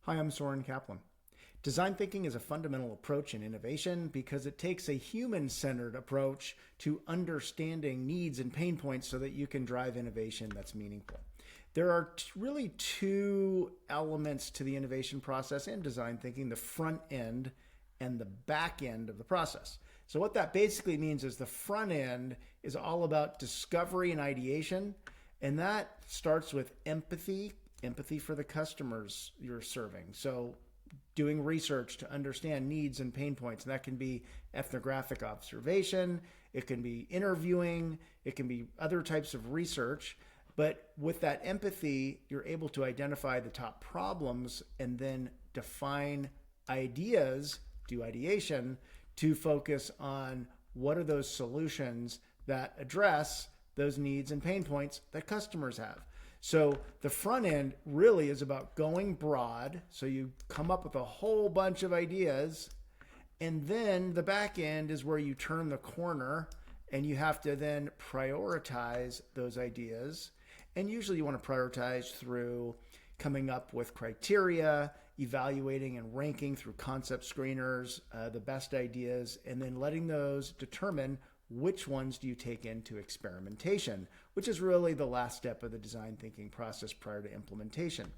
Hi, I'm Soren Kaplan. Design thinking is a fundamental approach in innovation because it takes a human-centered approach to understanding needs and pain points so that you can drive innovation that's meaningful. There are really two elements to the innovation process in design thinking: the front end and the back end of the process. So what that basically means is the front end is all about discovery and ideation, and that starts with empathy for the customers you're serving. So doing research to understand needs and pain points. And that can be ethnographic observation, it can be interviewing, it can be other types of research. But with that empathy, you're able to identify the top problems and then define ideas, do ideation, to focus on what are those solutions that address those needs and pain points that customers have. So the front end really is about going broad. So you come up with a whole bunch of ideas, and then the back end is where you turn the corner and you have to then prioritize those ideas. And usually you want to prioritize through coming up with criteria, evaluating and ranking through concept screeners, the best ideas, and then letting those determine which ones do you take into experimentation, which is really the last step of the design thinking process prior to implementation.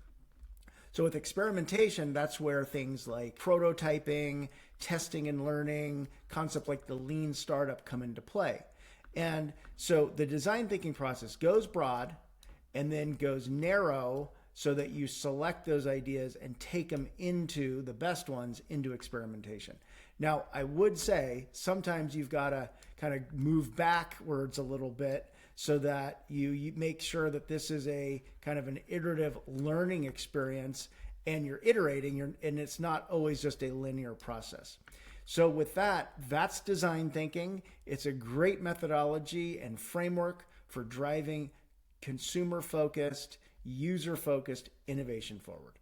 So with experimentation, that's where things like prototyping, testing and learning, concepts like the lean startup come into play. And so the design thinking process goes broad and then goes narrow so that you select those ideas and take them into the best ones into experimentation. Now, I would say sometimes you've got to kind of move backwards a little bit so that you make sure that this is a kind of an iterative learning experience and you're iterating and it's not always just a linear process. So with that, that's design thinking. It's a great methodology and framework for driving consumer-focused, user-focused innovation forward.